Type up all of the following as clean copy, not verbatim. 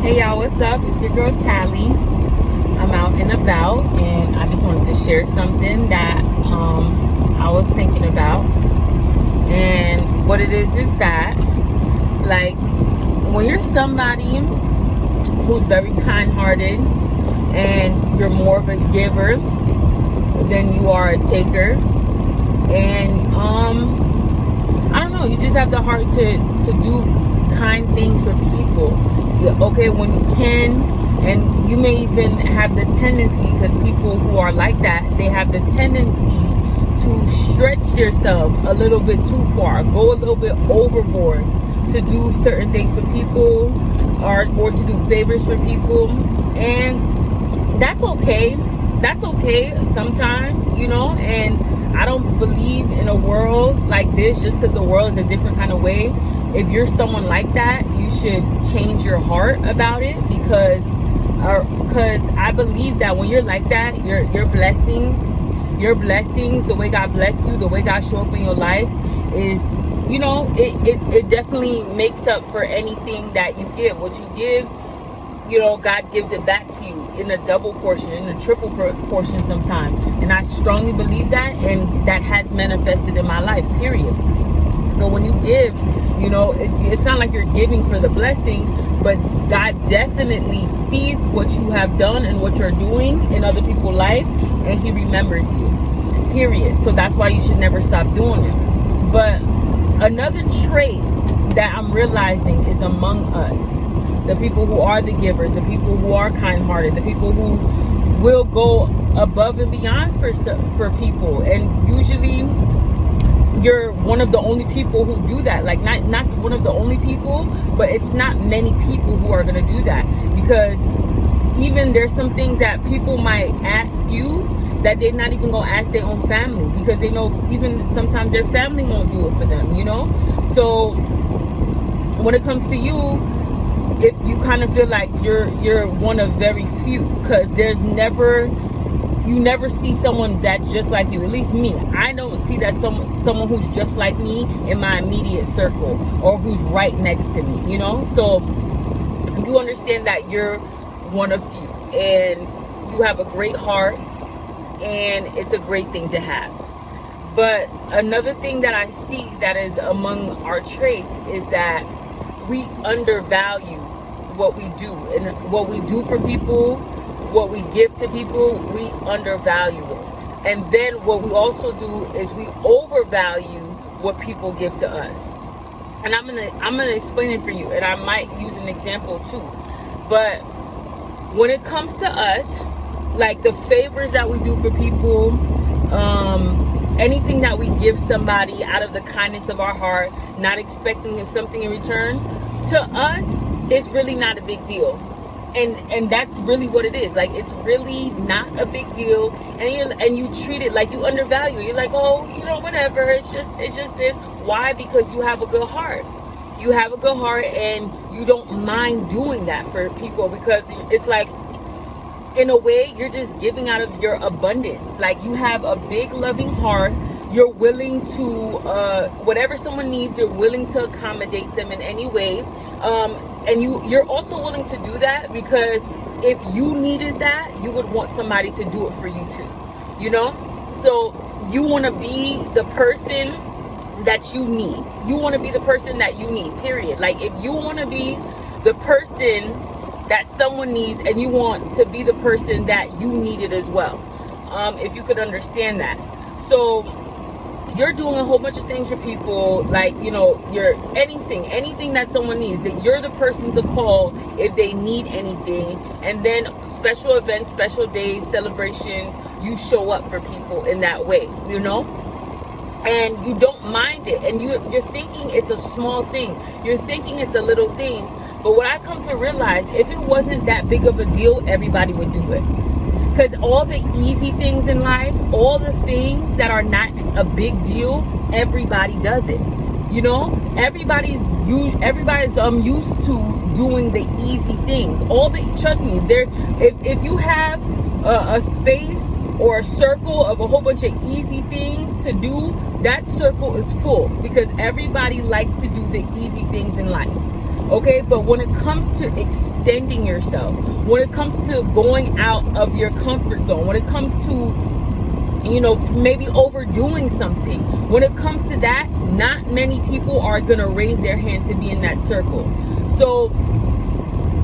Hey y'all, what's up? It's your girl Tally. I'm out and about, and I just wanted to share something that I was thinking about. And what it is that, like, when you're somebody who's very kind-hearted and you're more of a giver than you are a taker, and I don't know, you just have the heart to do kind things for people. Okay, when you can, and you may even have the tendency, because people who are like that, they have the tendency to stretch yourself a little bit too far, go a little bit overboard to do certain things for people, or to do favors for people. And that's okay. That's okay sometimes, and I don't believe in a world like this just because the world is a different kind of way. If you're someone like that, you should change your heart about it, because I believe that when you're like that, your blessings, the way God bless you, the way God show up in your life is, it definitely makes up for anything that you give. What you give, God gives it back to you in a double portion, in a triple portion sometimes. And I strongly believe that, and that has manifested in my life, period. So when you give, it's not like you're giving for the blessing, but God definitely sees what you have done and what you're doing in other people's life, and He remembers you, period. So that's why you should never stop doing it. But another trait that I'm realizing is among us, the people who are the givers, the people who are kind-hearted, the people who will go above and beyond for people, and usually you're one of the only people who do that. Like, not one of the only people, but it's not many people who are going to do that, because even there's some things that people might ask you that they're not even going to ask their own family, because they know even sometimes their family won't do it for them, So when it comes to you, if you kind of feel like you're one of very few, because you never see someone that's just like you. At least me, I don't see that someone who's just like me in my immediate circle, or who's right next to me, So you understand that you're one of few, and you have a great heart, and it's a great thing to have. But another thing that I see that is among our traits is that we undervalue what we do, and what we do for people, what we give to people, we undervalue it. And then what we also do is we overvalue what people give to us. And I'm gonna explain it for you, and I might use an example too. But when it comes to us, like the favors that we do for people, anything that we give somebody out of the kindness of our heart, not expecting something in return, to us, it's really not a big deal. And that's really what it is. Like, it's really not a big deal, and you treat it like you undervalue it. You're like, oh, whatever, it's just this. Why? Because you have a good heart. You have a good heart, and you don't mind doing that for people, because it's like, in a way, you're just giving out of your abundance. Like, you have a big loving heart. You're willing to, whatever someone needs, you're willing to accommodate them in any way. And you're also willing to do that because if you needed that, you would want somebody to do it for you too, So you want to be the person that you need. You want to be the person that you need, period. Like, if you want to be the person that someone needs, and you want to be the person that you needed as well, if you could understand that. So you're doing a whole bunch of things for people, like, you're anything that someone needs, that you're the person to call if they need anything. And then special events, special days, celebrations, you show up for people in that way, and you don't mind it, and you're thinking it's a small thing, you're thinking it's a little thing. But what I come to realize, if it wasn't that big of a deal, everybody would do it. Because all the easy things in life, all the things that are not a big deal, everybody does it. Everybody's used to doing the easy things. Trust me, if you have a space or a circle of a whole bunch of easy things to do, that circle is full, because everybody likes to do the easy things in life. Okay, but when it comes to extending yourself, when it comes to going out of your comfort zone, when it comes to, maybe overdoing something, when it comes to that, not many people are gonna raise their hand to be in that circle. So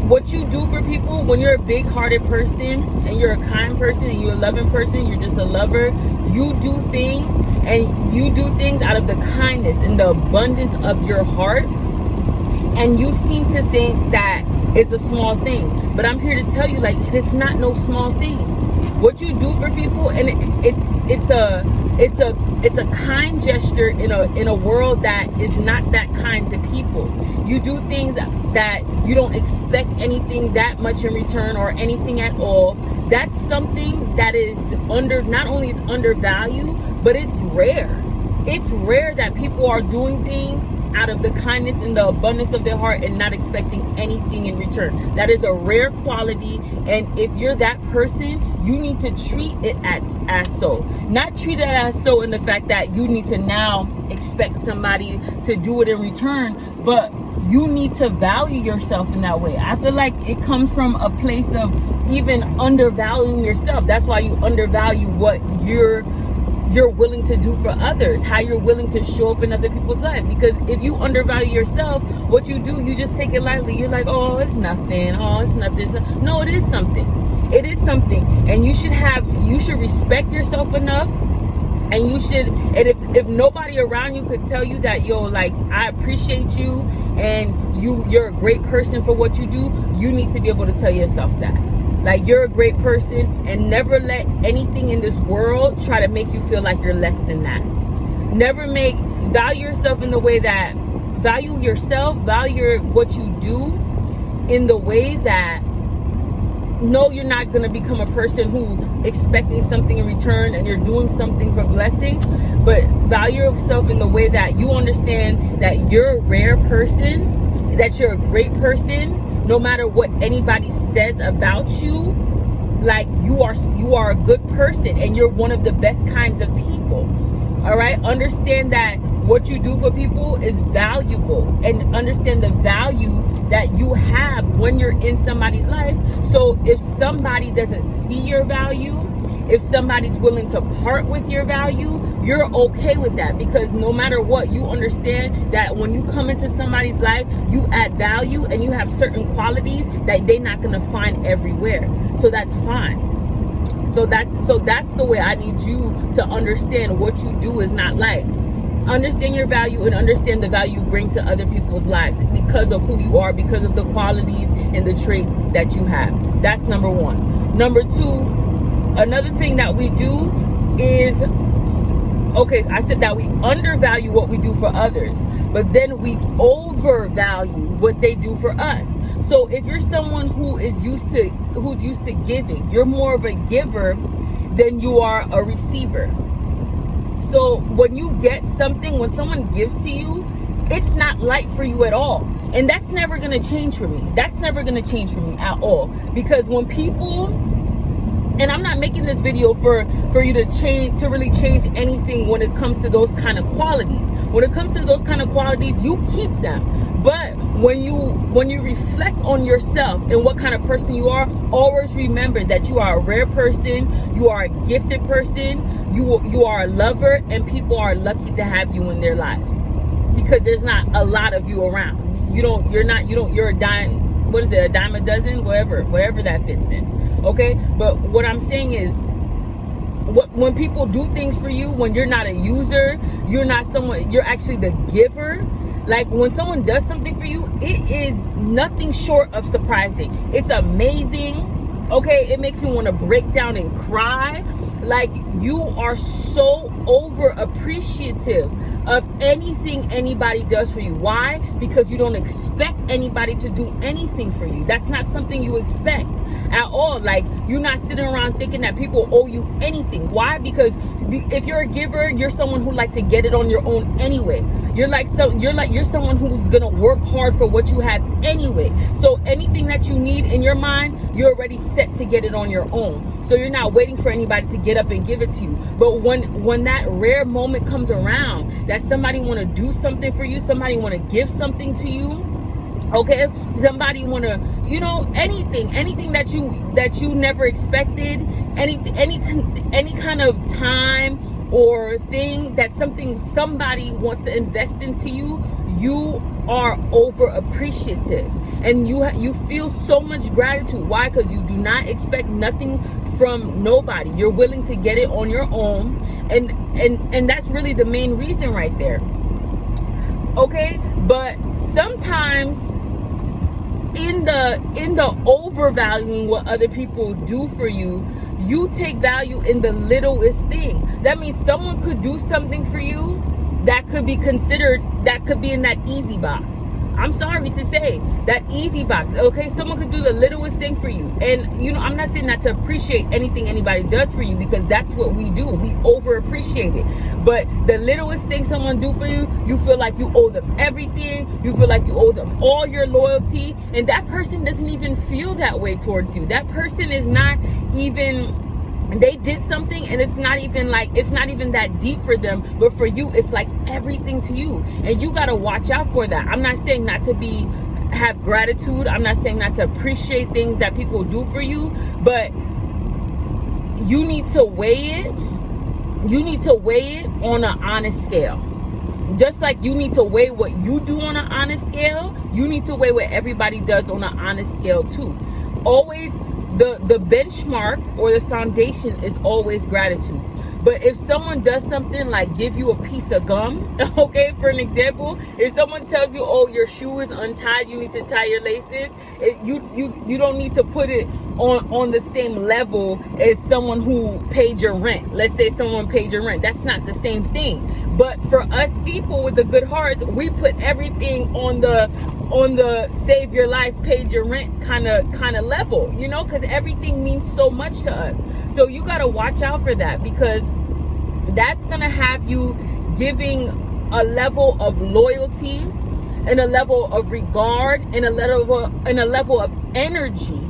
what you do for people, when you're a big-hearted person and you're a kind person and you're a loving person, you're just a lover, you do things out of the kindness and the abundance of your heart, and you seem to think that it's a small thing. But I'm here to tell you, like, it's not no small thing. What you do for people, and it's a kind gesture in a world that is not that kind to people. You do things that you don't expect anything that much in return or anything at all. That's something that is not only is undervalued, but it's rare. It's rare that people are doing things out of the kindness and the abundance of their heart and not expecting anything in return. That is a rare quality, and if you're that person, you need to treat it as so. Not treat it as so in the fact that you need to now expect somebody to do it in return, but you need to value yourself in that way. I feel like it comes from a place of even undervaluing yourself. That's why you undervalue what you're willing to do for others, how you're willing to show up in other people's life. Because if you undervalue yourself, what you do, you just take it lightly. You're like, oh, it's nothing. Oh, it's nothing. No, it is something. It is something. And you should respect yourself enough. And if nobody around you could tell you that, yo, like, I appreciate you and you're a great person for what you do, you need to be able to tell yourself that. Like, you're a great person, and never let anything in this world try to make you feel like you're less than that. Value yourself in the way that, value yourself, value what you do in the way that, no, you're not going to become a person who expecting something in return and you're doing something for blessings, but value yourself in the way that you understand that you're a rare person, that you're a great person. No matter what anybody says about you, like, you are a good person and you're one of the best kinds of people. All right? Understand that what you do for people is valuable, and understand the value that you have when you're in somebody's life. So if somebody doesn't see your value, if somebody's willing to part with your value, you're okay with that, because no matter what, you understand that when you come into somebody's life, you add value and you have certain qualities that they're not going to find everywhere. So that's fine. So that's the way I need you to understand what you do is not light. Understand your value and understand the value you bring to other people's lives because of who you are, because of the qualities and the traits that you have. That's number one. Number two, another thing that we do is, okay, I said that we undervalue what we do for others, but then we overvalue what they do for us. So if you're someone who's used to giving, you're more of a giver than you are a receiver. So when you get something, when someone gives to you, it's not light for you at all. And that's never going to change for me. That's never going to change for me at all. Because when people, and I'm not making this video for you to really change anything when it comes to those kind of qualities. When it comes to those kind of qualities, you keep them. But when you reflect on yourself and what kind of person you are, always remember that you are a rare person, you are a gifted person, you are a lover, and people are lucky to have you in their lives. Because there's not a lot of you around. You're a dime, what is it, a dime a dozen, wherever that fits in. Okay, but what I'm saying is, when people do things for you, when you're not a user, you're actually the giver. Like, when someone does something for you, it is nothing short of surprising. It's amazing. Okay, it makes you want to break down and cry. Like, you are so over appreciative of anything anybody does for you. Why? Because you don't expect anybody to do anything for you. That's not something you expect at all. Like, you're not sitting around thinking that people owe you anything. Why? Because if you're a giver, you're someone who like to get it on your own anyway. You're someone who's gonna work hard for what you have anyway. So anything that you need in your mind, you're already set to get it on your own. So you're not waiting for anybody to get up and give it to you. But when that rare moment comes around, that somebody want to do something for you, somebody want to give something to you, Okay, somebody want to, anything that you never expected, any kind of time or thing that somebody wants to invest into you, you are over appreciative, and you feel so much gratitude. Why? Because you do not expect nothing from nobody. You're willing to get it on your own, and that's really the main reason right there. Okay, but sometimes in the overvaluing what other people do for you, you take value in the littlest thing. That means someone could do something for you that could be in that easy box. I'm sorry to say, that easy box. Okay, someone could do the littlest thing for you, and I'm not saying not to appreciate anything anybody does for you, because that's what we do. We over appreciate it. But the littlest thing someone do for you, you feel like you owe them everything. You feel like you owe them all your loyalty, and that person doesn't even feel that way towards you. That person is not even. They did something, and it's not even that deep for them, but for you it's like everything to you, and you got to watch out for that. I'm not saying not to have gratitude. I'm not saying not to appreciate things that people do for you, but you need to weigh it on an honest scale. Just like you need to weigh what you do on an honest scale, you need to weigh what everybody does on an honest scale too. Always the benchmark or the foundation is always gratitude. But if someone does something like give you a piece of gum, okay, for an example, if someone tells you, oh, your shoe is untied, you need to tie your laces, you don't need to put it on the same level as someone who paid your rent. Let's say someone paid your rent. That's not the same thing. But for us people with the good hearts, we put everything on the save your life, paid your rent kind of level, because everything means so much to us. So you got to watch out for that, because that's going to have you giving a level of loyalty and a level of regard and a level of energy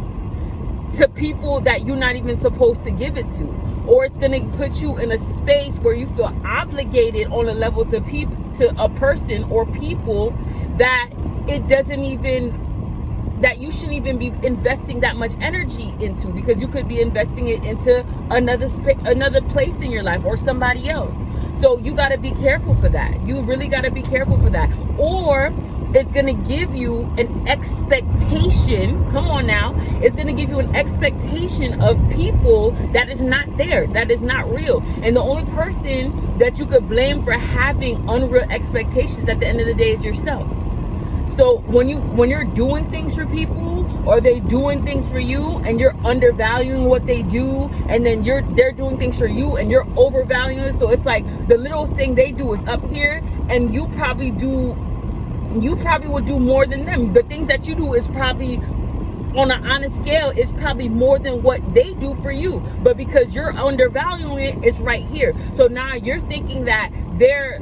to people that you're not even supposed to give it to. Or it's going to put you in a space where you feel obligated on a level to a person or people that that you shouldn't even be investing that much energy into, because you could be investing it into another place in your life or somebody else. So you got to be careful for that. You really got to be careful for that. Or it's going to give you an expectation. Come on now. It's going to give you an expectation of people that is not there, that is not real. And the only person that you could blame for having unreal expectations at the end of the day is yourself. So when you're doing things for people, or they doing things for you, and you're undervaluing what they do, and then they're doing things for you and you're overvaluing it. So it's like the littlest thing they do is up here, and you probably would do more than them. The things that you do is probably on an honest scale, is probably more than what they do for you. But because you're undervaluing it, it's right here. So now you're thinking that their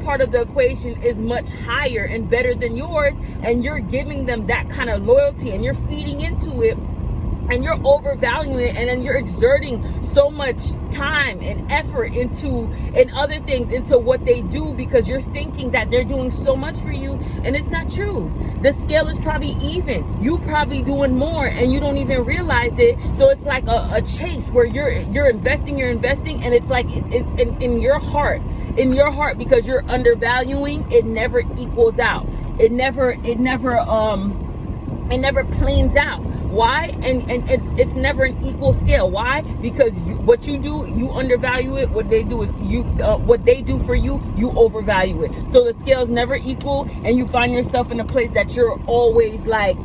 part of the equation is much higher and better than yours, and you're giving them that kind of loyalty, and you're feeding into it, and you're overvaluing it, and then you're exerting so much time and effort and other things into what they do, because you're thinking that they're doing so much for you, and it's not true. The scale is probably even. You probably doing more, and you don't even realize it. So it's like a chase where you're investing, and it's like in your heart, because you're undervaluing, it never equals out. It never planes out. Why? And it's never an equal scale. Why? Because what you do, you undervalue it. What they do is what they do for you, you overvalue it. So the scale's never equal, and you find yourself in a place that you're always like,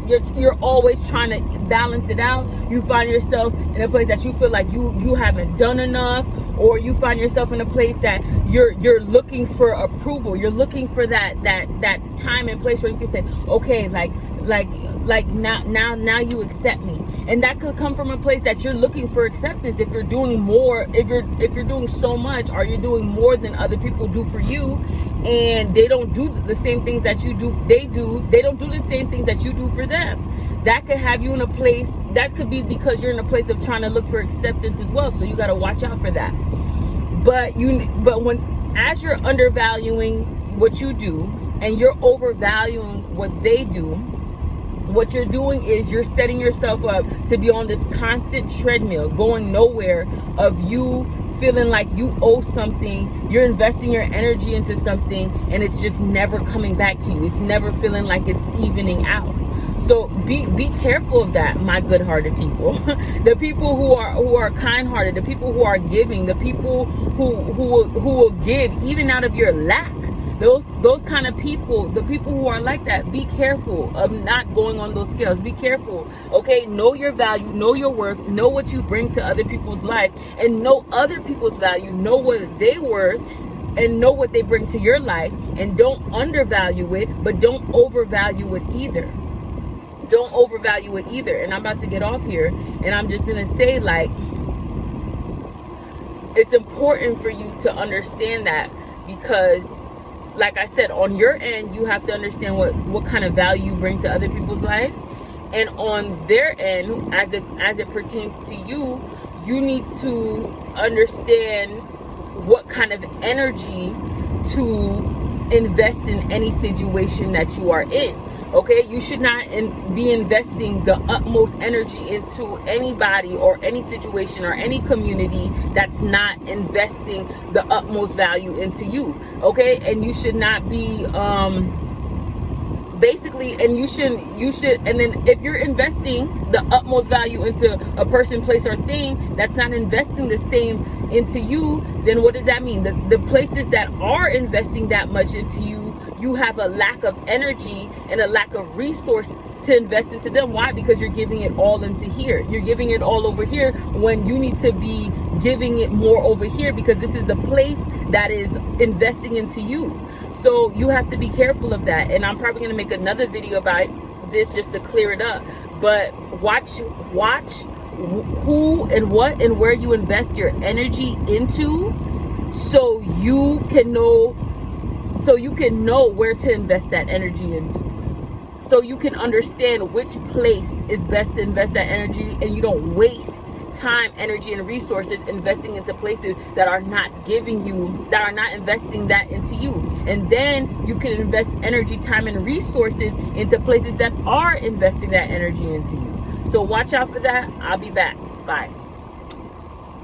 you're always trying to balance it out. You find yourself in a place that you feel like you haven't done enough, or you find yourself in a place that you're looking for approval. You're looking for that time and place where you can say, okay, like now you accept me. And that could come from a place that you're looking for acceptance. If you're doing more, if you're doing so much, or you're doing more than other people do for you, and they don't do the same things that you do, they don't do the same things that you do for them. That could have you in a place, that could be because you're in a place of trying to look for acceptance as well. So you got to watch out for that. But as you're undervaluing what you do, and you're overvaluing what they do, what you're doing is you're setting yourself up to be on this constant treadmill, going nowhere, of you feeling like you owe something. You're investing your energy into something and it's just never coming back to you. It's never feeling like it's evening out. So be careful of that, my good-hearted people. The people who are kind-hearted, the people who are giving, the people who will give even out of your lack. Those kind of people, the people who are like that, be careful of not going on those scales. Be careful, okay? Know your value, know your worth, know what you bring to other people's life, and know other people's value, know what they worth, and know what they bring to your life, and don't undervalue it, but don't overvalue it either. Don't overvalue it either. And I'm about to get off here, and I'm just gonna say, like, it's important for you to understand that, because like I said, on your end, you have to understand what kind of value you bring to other people's life. And on their end, as it pertains to you, you need to understand what kind of energy to invest in any situation that you are in. Okay, you should not be investing the utmost energy into anybody or any situation or any community that's not investing the utmost value into you. Okay, and you should not be basically, and you should, and then if you're investing the utmost value into a person, place, or thing that's not investing the same into you, then what does that mean? The places that are investing that much into you, you have a lack of energy and a lack of resource to invest into them. Why? Because you're giving it all into here. You're giving it all over here when you need to be giving it more over here, because this is the place that is investing into you. So you have to be careful of that. And I'm probably going to make another video about this just to clear it up. But watch who and what and where you invest your energy into, so you can know where to invest that energy into, so you can understand which place is best to invest that energy, and you don't waste time, energy, and resources investing into places that are not giving you, that are not investing that into you. And then you can invest energy, time, and resources into places that are investing that energy into you. So watch out for that. I'll be back. Bye.